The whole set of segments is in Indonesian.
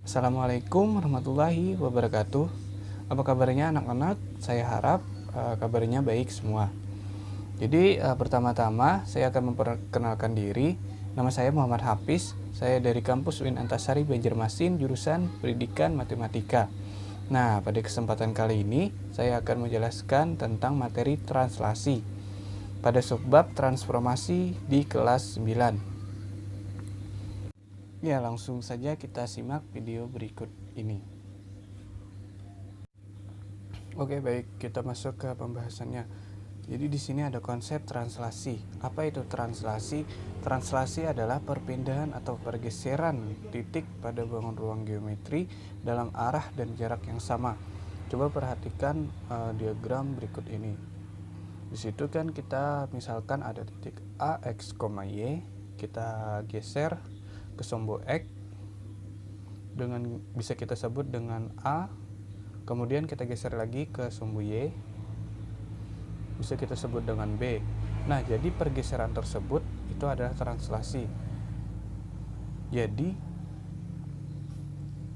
Assalamualaikum warahmatullahi wabarakatuh. Apa kabarnya anak-anak? Saya harap kabarnya baik semua. Jadi pertama-tama saya akan memperkenalkan diri. Nama saya Muhammad Hafiz. Saya dari kampus UIN Antasari Banjarmasin, jurusan Pendidikan Matematika. Nah, pada kesempatan kali ini saya akan menjelaskan tentang materi translasi pada subbab transformasi di kelas 9. Ya, langsung saja kita simak video berikut ini. Oke, baik, kita masuk ke pembahasannya. Jadi di sini ada konsep translasi. Apa itu translasi? Translasi adalah perpindahan atau pergeseran titik pada bangun ruang geometri dalam arah dan jarak yang sama. Coba perhatikan diagram berikut ini. Di situ kan kita misalkan ada titik A, X, Y, kita geser ke sombo X dengan bisa kita sebut dengan A, kemudian kita geser lagi ke sombo Y, bisa kita sebut dengan B. Nah, jadi pergeseran tersebut itu adalah translasi. Jadi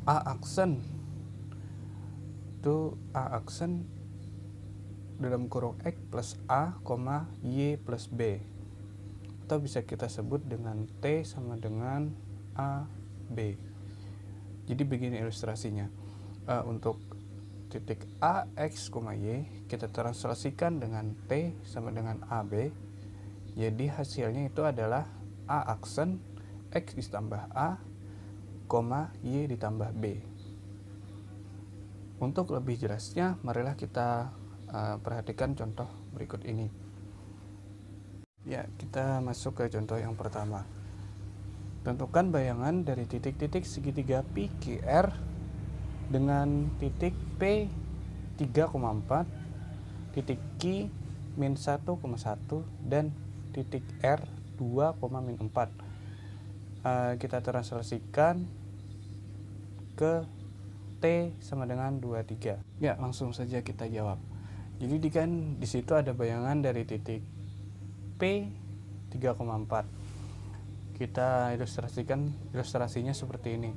A aksen itu A aksen dalam kurung X plus A, Y plus B, atau bisa kita sebut dengan T sama dengan A, B. Jadi begini ilustrasinya. Untuk titik A, X, Y kita translasikan dengan T sama dengan AB. Jadi hasilnya itu adalah A aksen X ditambah A, Y ditambah B. Untuk lebih jelasnya, marilah kita perhatikan contoh berikut ini. Ya, kita masuk ke contoh yang pertama. Tentukan bayangan dari titik-titik segitiga PQR dengan titik P 3,4, titik Q min 1,1 dan titik R 2,4. Kita translasikan ke T sama dengan 23. Ya, langsung saja kita jawab. Jadi kan di situ ada bayangan dari titik P 3,4. Kita ilustrasinya seperti ini.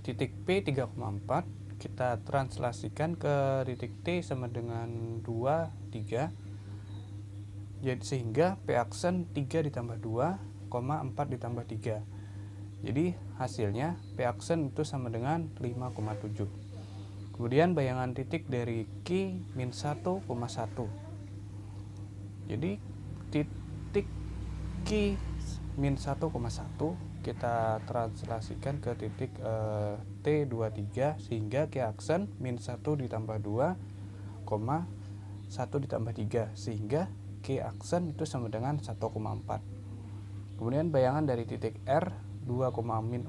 Titik P 3,4 kita translasikan ke titik T sama dengan 2, 3. Jadi sehingga P aksen 3 ditambah 2, 4 ditambah 3. Jadi hasilnya P aksen itu sama dengan 5,7. Kemudian bayangan titik dari Q min 1,1. Jadi titik Q min 1,1 kita translasikan ke titik T23 sehingga Q aksen min 1 ditambah 2, 1 ditambah 3 sehingga Q aksen itu sama dengan 1,4. Kemudian bayangan dari titik R 2,4.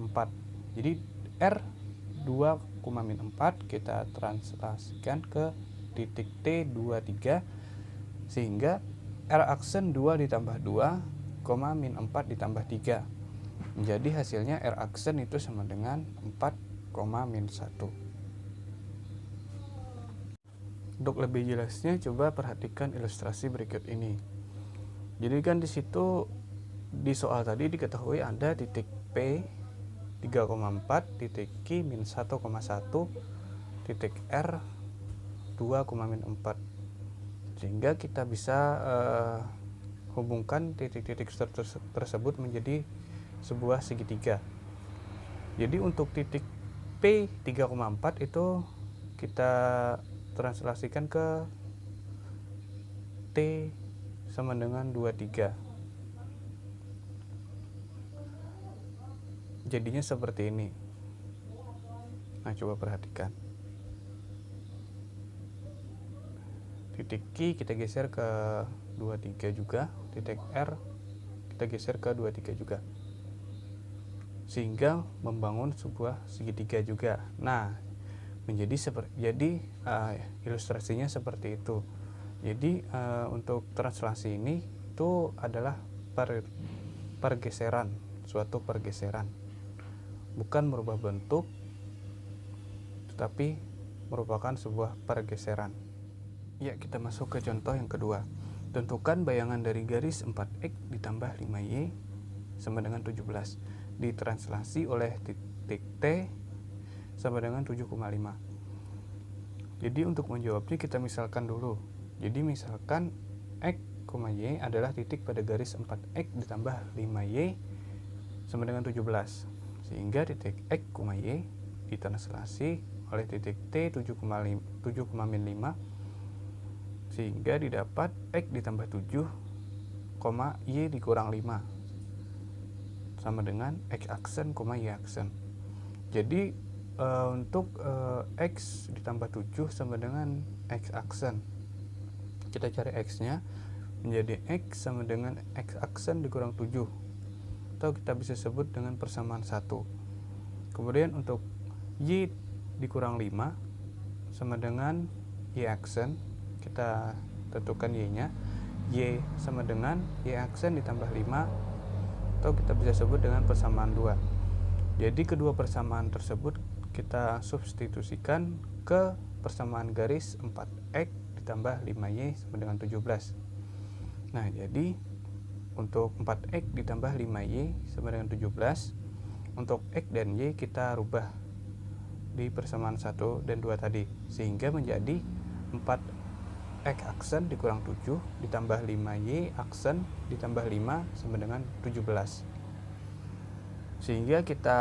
Jadi R 2,4 kita translasikan ke titik T23 sehingga R aksen 2 ditambah 2, min 4 ditambah 3. Jadi hasilnya R aksen itu sama dengan 4, min 1. Untuk lebih jelasnya coba perhatikan ilustrasi berikut ini. Jadi kan di situ di soal tadi diketahui ada titik P 3,4, titik Q min 1,1, titik R 2,4. Sehingga kita bisa hubungkan titik-titik tersebut menjadi sebuah segitiga. Jadi untuk titik P 3,4 itu kita translasikan ke T sama dengan 23. Jadinya seperti ini. Nah, coba perhatikan. Titik Q kita geser ke 23 juga, titik R kita geser ke 23 juga, sehingga membangun sebuah segitiga juga. Nah, jadi ilustrasinya seperti itu. Jadi untuk translasi ini itu adalah pergeseran, suatu pergeseran, bukan merubah bentuk, tetapi merupakan sebuah pergeseran. Ya, kita masuk ke contoh yang kedua. Tentukan bayangan dari garis 4X ditambah 5Y sama dengan 17. Ditranslasi oleh titik T sama dengan 7,5. Jadi untuk menjawabnya kita misalkan dulu. Jadi misalkan X, Y adalah titik pada garis 4X ditambah 5Y sama dengan 17. Sehingga titik X, Y ditranslasi oleh titik T 7,5 sehingga didapat X ditambah 7, Y dikurang 5 sama dengan X aksen, Y aksen. Jadi untuk X ditambah 7 sama dengan X aksen, kita cari X nya menjadi X sama dengan X aksen dikurang 7, atau kita bisa sebut dengan persamaan 1. Kemudian untuk Y dikurang 5 sama dengan Y aksen, kita tentukan Y nya, Y sama dengan Y aksen ditambah 5, atau kita bisa sebut dengan persamaan 2. Jadi kedua persamaan tersebut kita substitusikan ke persamaan garis 4X ditambah 5Y sama dengan 17. Nah, jadi untuk 4X ditambah 5Y sama dengan 17, untuk X dan Y kita rubah di persamaan 1 dan 2 tadi, sehingga menjadi 4X aksen dikurang 7 ditambah 5Y aksen ditambah 5 sama dengan 17. Sehingga kita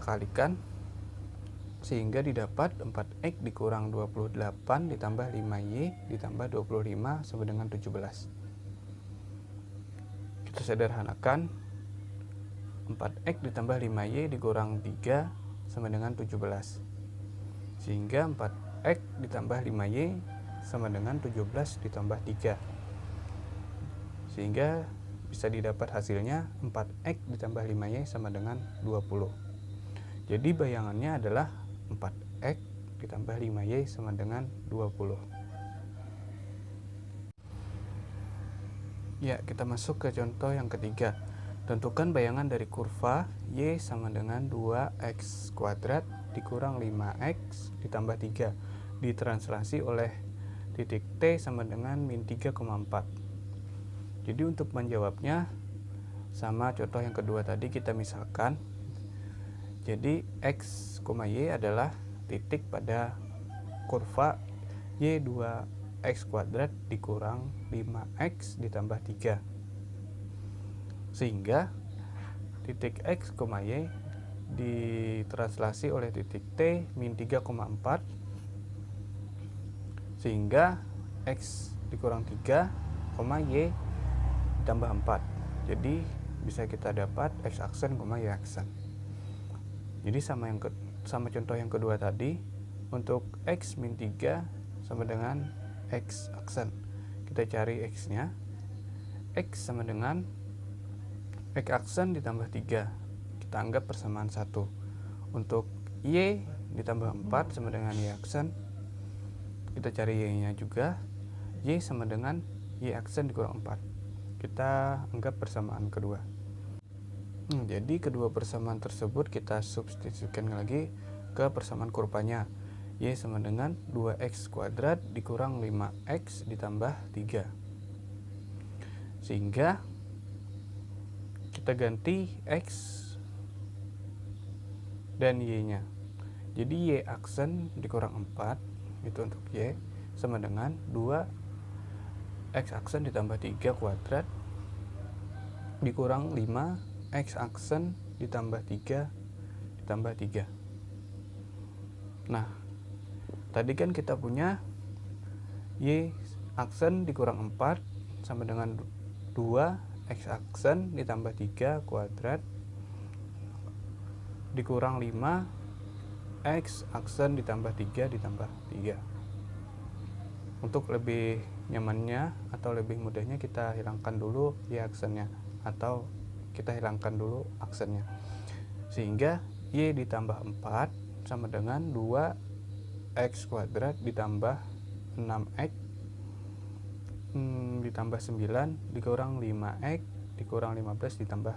kalikan sehingga didapat 4X dikurang 28 ditambah 5Y ditambah 25 sama dengan 17. Kita sederhanakan, 4X ditambah 5Y dikurang 3 sama dengan 17. Sehingga 4X ditambah 5Y sama dengan 17 ditambah 3. Sehingga bisa didapat hasilnya 4X ditambah 5Y sama dengan 20. Jadi bayangannya adalah 4X ditambah 5Y sama dengan 20. Ya, kita masuk ke contoh yang ketiga. Tentukan bayangan dari kurva Y sama dengan 2X kuadrat dikurang 5X ditambah 3 ditranslasi oleh titik T sama dengan min 3,4. Jadi untuk menjawabnya sama contoh yang kedua tadi, kita misalkan. Jadi X, Y adalah titik pada kurva Y 2X kuadrat dikurang 5X ditambah 3. Sehingga titik X, Y ditranslasi oleh titik T min 3,4, sehingga X dikurang 3, Y ditambah 4. Jadi bisa kita dapat X aksen, Y aksen. Jadi sama contoh yang kedua tadi, untuk X min 3 sama dengan X aksen. Kita cari X nya, X sama dengan X aksen ditambah 3, kita anggap persamaan 1. Untuk Y ditambah 4 sama dengan Y aksen, kita cari Y nya juga, Y sama dengan Y aksen dikurang 4, kita anggap persamaan kedua. Jadi kedua persamaan tersebut kita substitusikan lagi ke persamaan kurvanya. Y sama dengan 2X kuadrat dikurang 5X ditambah 3. Sehingga kita ganti X dan Y nya. Jadi Y aksen dikurang 4, itu untuk Y, sama dengan 2X aksen ditambah 3 kuadrat dikurang 5X aksen ditambah 3 ditambah 3. Nah, tadi kan kita punya Y aksen dikurang 4 sama dengan 2X aksen ditambah 3 kuadrat dikurang 5X aksen ditambah 3 ditambah 3. Untuk lebih nyamannya atau lebih mudahnya kita hilangkan dulu Y aksennya, atau kita hilangkan dulu aksennya, sehingga Y ditambah 4 sama dengan 2X kuadrat ditambah 6X ditambah 9 dikurang 5X dikurang 15 ditambah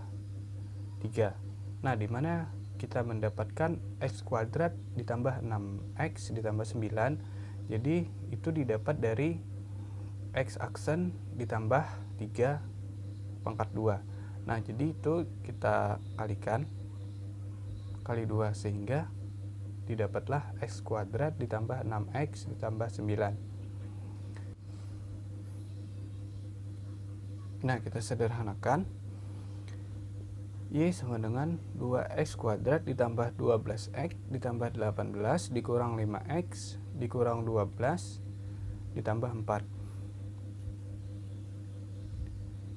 3. Nah, dimana kita mendapatkan X kuadrat ditambah 6X ditambah 9, jadi itu didapat dari X aksen ditambah 3 pangkat 2. Nah, jadi itu kita kalikan kali 2 sehingga didapatlah x kuadrat ditambah 6x ditambah 9. Nah, kita sederhanakan. Y sama dengan 2x kuadrat ditambah 12x ditambah 18 dikurang 5x dikurang 12 ditambah 4.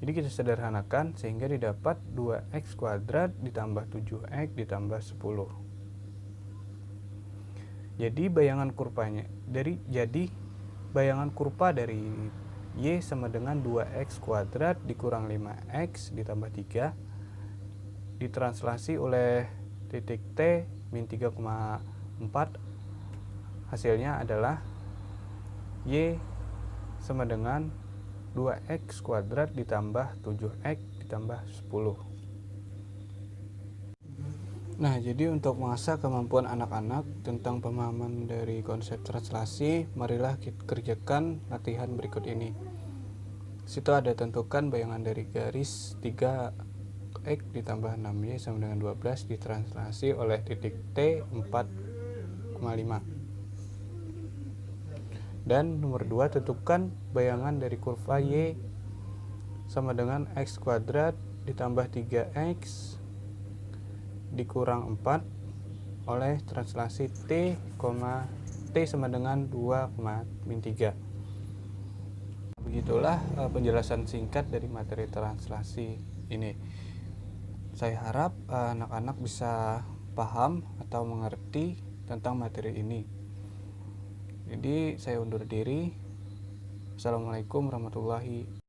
Jadi kita sederhanakan sehingga didapat 2x kuadrat ditambah 7x ditambah 10. Jadi bayangan kurva dari Y sama dengan 2x kuadrat dikurang 5x ditambah 3 ditranslasi oleh titik T min 3,4, hasilnya adalah Y sama dengan 2x kuadrat ditambah 7x ditambah 10. Nah, jadi untuk mengasah kemampuan anak-anak tentang pemahaman dari konsep translasi, marilah kita kerjakan latihan berikut ini. Situ ada tentukan bayangan dari garis 3x ditambah 6y sama dengan 12 ditranslasi oleh titik T 4,5. Dan nomor 2, tentukan bayangan dari kurva Y sama dengan x kuadrat ditambah 3x dikurang 4 oleh translasi T sama dengan 2,3. Begitulah penjelasan singkat dari materi translasi ini. Saya harap anak-anak bisa paham atau mengerti tentang materi ini. Jadi saya undur diri. Assalamualaikum warahmatullahi wabarakatuh.